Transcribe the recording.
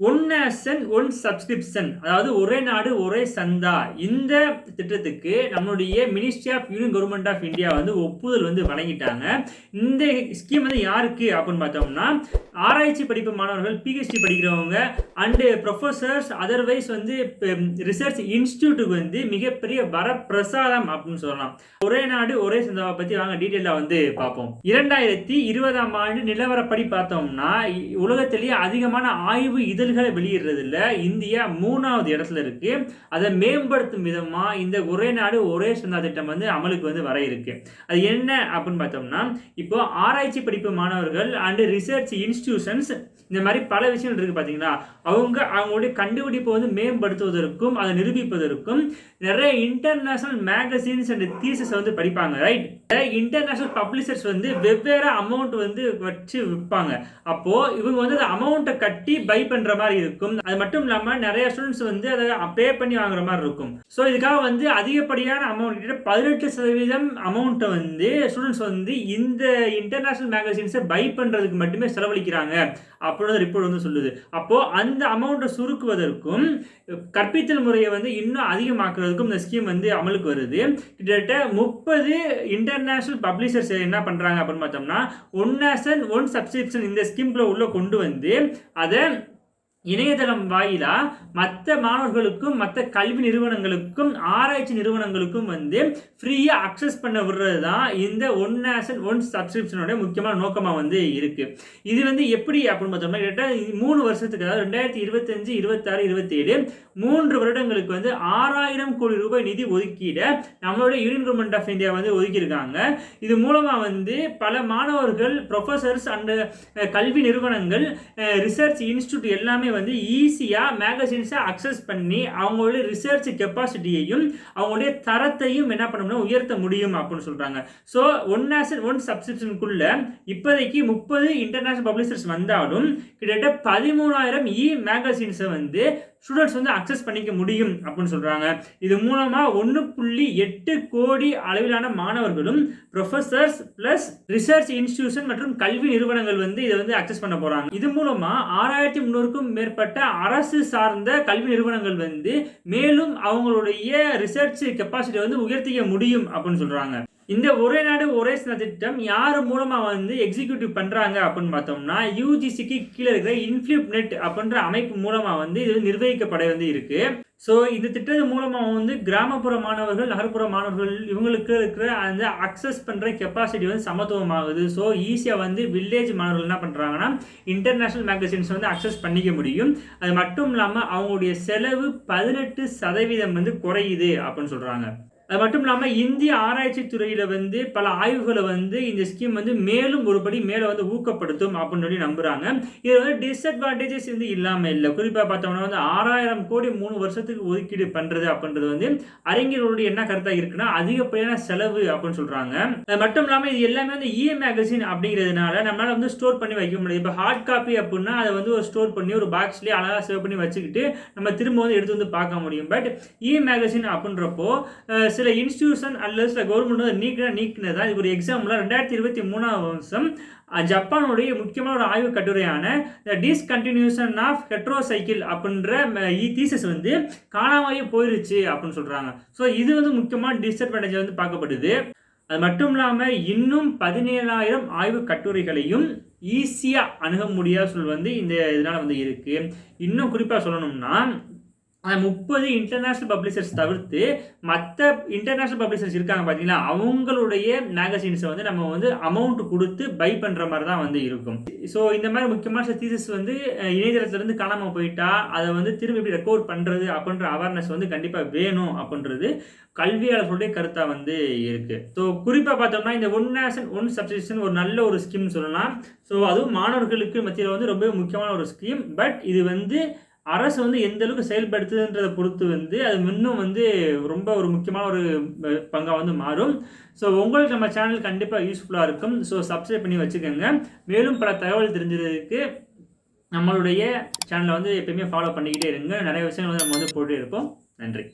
One nation one subscription, அதாவது ஒரே நாடு ஒரே சந்தா, இந்த திட்டத்துக்கு நம்மளுடைய ministry of union government of India வந்து ஒப்புதல் வந்து வழங்கிட்டாங்க. இந்த ஸ்கீம் வந்து யாருக்கு அப்படின்னு பார்த்தோம்னா, ஆராய்ச்சி படிப்பு மாணவர்கள், பிஹெச்டி படிக்கிறவங்க அண்டு ப்ரொஃபசர்ஸ், அதர்வைஸ் வந்து ரிசர்ச் இன்ஸ்டிடியூட்டுக்கு வந்து மிகப்பெரிய வரப்பிரசாதம் அப்படின்னு சொல்லலாம். ஒரே நாடு ஒரே சந்தாவை பற்றி வாங்க டீட்டெயிலாக வந்து பார்ப்போம். 2020ஆம் ஆண்டு நிலவரப்படி பார்த்தோம்னா, உலகத்திலேயே அதிகமான ஆய்வு இதழ்களை வெளியிடுறதுல இந்தியா 3வது இடத்துல இருக்கு. அதை மேம்படுத்தும் விதமா இந்த ஒரே நாடு ஒரே சந்தா திட்டம் வந்து அமலுக்கு வந்து வர இருக்கு. அது என்ன அப்படின்னு பார்த்தோம்னா, இப்போ ஆராய்ச்சி படிப்பு மாணவர்கள் அண்ட் ரிசர்ச் இன்ஸ்டிடியூஷன்ஸ் இந்த மாதிரி பல விஷயங்கள் இருக்கு பாத்தீங்களா, அவங்களுடைய கண்டுபிடிப்பை வந்து மேம்படுத்துவதற்கும் அதை நிரூபிப்பதற்கும் நிறைய இன்டர்நேஷனல் மேகசின்ஸ் அண்ட் தீசஸ் வந்து படிப்பாங்க. ரைட், இன்டர்நேஷனல் பப்ளிஷர்ஸ் வந்து வெவ்வேறு அமௌண்ட் வந்து வச்சு விற்பாங்க. அப்போ இவங்க வந்து அந்த அமௌண்ட்டை கட்டி பை பண்ற மாதிரி இருக்கும். அது மட்டும் இல்லாம நிறைய ஸ்டூடெண்ட்ஸ் வந்து அதை பே பண்ணி வாங்குற மாதிரி இருக்கும். ஸோ இதுக்காக வந்து அதிகப்படியான அமௌண்ட், 18% அமௌண்ட்டை வந்து ஸ்டூடெண்ட்ஸ் வந்து இந்த இன்டர்நேஷனல் மேகசின்ஸை பை பண்றதுக்கு மட்டுமே செலவழிக்கிறாங்க அப்படின்னு ரிப்போர்ட் வந்து சொல்லுது. அப்போ அந்த அமௌண்ட்டை சுருக்குவதற்கும் கற்பித்தல் முறையை வந்து இன்னும் அதிகமாக்குறதுக்கும் இந்த ஸ்கீம் வந்து அமலுக்கு வருது. கிட்டத்தட்ட 30 இன்டர்நேஷனல் பப்ளிஷர்ஸ் என்ன பண்றாங்க அப்படின்னு பார்த்தோம்னா, ஒன் நேஷன் ஒன் சப்ஸ்கிரிப்ஷன் இந்த ஸ்கீம்ல உள்ள கொண்டு வந்து அதை இணையதளம் வாயிலா மற்ற மாணவர்களுக்கும் மற்ற கல்வி நிறுவனங்களுக்கும் ஆராய்ச்சி நிறுவனங்களுக்கும் வந்து ஃப்ரீயா அக்சஸ் பண்ண விடுறது தான் இந்த ஒன் நேஷன் ஒன் சப்ஸ்கிரிப்ஷனோட முக்கியமான நோக்கமாக வந்து இருக்கு. இது வந்து எப்படி அப்படின்னு பார்த்தோம்னா, கிட்டத்தட்ட 3 வருஷத்துக்கு, அதாவது 2025, 26, 27 3 வருடங்களுக்கு வந்து 6000 கோடி ரூபாய் நிதி ஒதுக்கீட நம்மளுடைய யூனியன் கவர்மெண்ட் ஆஃப் இந்தியா வந்து ஒதுக்கியிருக்காங்க. இது மூலமா வந்து பல மாணவர்கள், ப்ரொஃபசர்ஸ் அண்ட் கல்வி நிறுவனங்கள், ரிசர்ச் இன்ஸ்டிடியூட் எல்லாமே வந்து ஈஸியா மேகசின்ஸை அக்சஸ் பண்ணி அவங்களுடைய ரிசர்ச் கெப்பாசிட்டியையும் அவங்களுடைய தரத்தையும் என்ன பண்ணணும்னா உயர்த்த முடியும் அப்படின்னு சொல்றாங்க. ஸோ ஒன் நேஷன் ஒன் சப்ஸ்கிரிப்ஷனுக்குள்ள இப்போதைக்கு 30 இன்டர்நேஷனல் பப்ளிஷர்ஸ் வந்தாலும் கிட்டத்தட்ட 13,000 மேகசின்ஸை வந்து ஸ்டூடெண்ட்ஸ் வந்து அக்சஸ் பண்ணிக்க முடியும் அப்படின்னு சொல்றாங்க. இது மூலமா 1.8 கோடி அளவிலான மாணவர்களும், ப்ரொஃபசர்ஸ் பிளஸ் ரிசர்ச் இன்ஸ்டிடியூஷன் மற்றும் கல்வி நிறுவனங்கள் வந்து இதை வந்து அக்சஸ் பண்ண போறாங்க. இது மூலமா 6300க்கும் மேற்பட்ட அரசு சார்ந்த கல்வி நிறுவனங்கள் வந்து மேலும் அவங்களுடைய ரிசர்ச் கெப்பாசிட்டி வந்து உயர்த்திக்க முடியும் அப்படின்னு சொல்றாங்க. இந்த ஒரே நாடு ஒரே சந்தா திட்டம் யார் மூலமா வந்து எக்ஸிக்யூட்டிவ் பண்றாங்க அப்படின்னு பார்த்தோம்னா, யூஜிசிக்கு கீழே இருக்கிற இன்ஃபிளிப்நெட் அப்படின்ற அமைப்பு மூலமா வந்து இது நிர்வகிக்கப்பட வந்து இருக்கு. ஸோ இந்த திட்டத்தின் மூலமா வந்து கிராமப்புற மாணவர்கள், நகர்ப்புற மாணவர்கள் இவங்களுக்கு இருக்கிற அந்த அக்சஸ் பண்ற கெப்பாசிட்டி வந்து சமத்துவமாகுது. ஸோ ஈஸியா வந்து வில்லேஜ் மாணவர்கள் என்ன பண்றாங்கன்னா இன்டர்நேஷனல் மேகசின்ஸ் வந்து அக்சஸ் பண்ணிக்க முடியும். அது மட்டும் இல்லாம அவங்களுடைய செலவு 18% வந்து குறையுது அப்படின்னு சொல்றாங்க. அது மட்டும் இல்லாமல் இந்திய ஆராய்ச்சி துறையில் வந்து பல ஆய்வுகளை வந்து இந்த ஸ்கீம் வந்து மேலும் ஒருபடி மேலே வந்து ஊக்கப்படுத்தும் அப்படின்னு சொல்லி நம்புறாங்க. இது வந்து டிஸ்அட்வான்டேஜஸ் வந்து இல்லாமல் இல்லை. குறிப்பாக பார்த்தோம்னா வந்து 6000 கோடி 3 வருஷத்துக்கு ஒதுக்கீடு பண்ணுறது அப்படின்றது வந்து அறிஞர்களுடைய என்ன கருத்தாக இருக்குன்னா அதிகப்படியான செலவு அப்படின்னு சொல்கிறாங்க. அது மட்டும் இல்லாமல் இது எல்லாமே வந்து மேகசின் அப்படிங்கிறதுனால நம்மளால் வந்து ஸ்டோர் பண்ணி வைக்க முடியும். இப்போ ஹார்ட் காப்பி அப்படின்னா அதை வந்து ஒரு ஸ்டோர் பண்ணி ஒரு பாக்ஸ்லேயே அழகாக சேவ் பண்ணி வச்சுக்கிட்டு நம்ம திரும்ப வந்து எடுத்து வந்து பார்க்க முடியும். பட் மேகசின் அப்படின்றப்போ சில இன்ஸ்டிடியூஷன் அல்லது சில கவர்மெண்ட் நீக்கினதா. இது ஒரு எக்ஸாம்பிள் 2023ஆம் வருஷம் ஜப்பானுடைய முக்கியமான ஒரு ஆய்வு கட்டுரையான டிஸ்கண்டினியூஷன் ஆஃப் ஹெட்ரோசைக்கிள் அப்படின்ற தீசஸ் வந்து காணாமையே போயிருச்சு அப்படின்னு சொல்றாங்க. ஸோ இது வந்து முக்கியமான டிஸ்அட்வான்டேஜ் வந்து பார்க்கப்படுது. அது மட்டும் இல்லாமல் இன்னும் 17,000 ஆய்வு கட்டுரைகளையும் ஈஸியா அணுக முடியாத சொல் வந்து இந்த இதனால வந்து இருக்கு. இன்னும் குறிப்பாக சொல்லணும்னா 30 இன்டர்நேஷனல் பப்ளிஷர்ஸ் தவிர்த்து மற்ற இன்டர்நேஷனல் பப்ளிஷர்ஸ் இருக்காங்க பார்த்தீங்களா, அவங்களுடைய மேகசின்ஸை வந்து நம்ம வந்து அமௌண்ட் கொடுத்து பை பண்ணுற மாதிரி தான் வந்து இருக்கும். ஸோ இந்த மாதிரி முக்கியமான தீசஸ் வந்து இணையதளத்திலேருந்து காணாமல் போயிட்டா அதை வந்து திரும்பி எப்படி ரெக்கவர் பண்ணுறது அப்படின்ற அவேர்னஸ் வந்து கண்டிப்பாக வேணும் அப்படின்றது கல்வியாளர்களுடைய கருத்தாக வந்து இருக்கு. ஸோ குறிப்பாக பார்த்தோம்னா இந்த ஒன் நேஷன் ஒன் சப்ஸ்கிரிப்ஷன் ஒரு நல்ல ஒரு ஸ்கீம் சொல்லலாம். ஸோ அதுவும் மாணவர்களுக்கு மத்தியில் வந்து ரொம்ப முக்கியமான ஒரு ஸ்கீம். பட் இது வந்து அரசு வந்து எந்த அளவுக்கு செயல்படுத்துதுன்றதை பொறுத்து வந்து அது இன்னும் வந்து ரொம்ப ஒரு முக்கியமான ஒரு பங்காக வந்து மாறும். ஸோ உங்களுக்கு நம்ம சேனல் கண்டிப்பாக யூஸ்ஃபுல்லாக இருக்கும். ஸோ சப்ஸ்கிரைப் பண்ணி வச்சுக்கோங்க. மேலும் பல தகவல் தெரிஞ்சதுக்கு நம்மளுடைய சேனலை வந்து எப்பயுமே ஃபாலோ பண்ணிக்கிட்டே இருங்க. நிறைய விஷயங்கள் வந்து நம்ம வந்து போட்டுகிட்டே இருப்போம். நன்றி.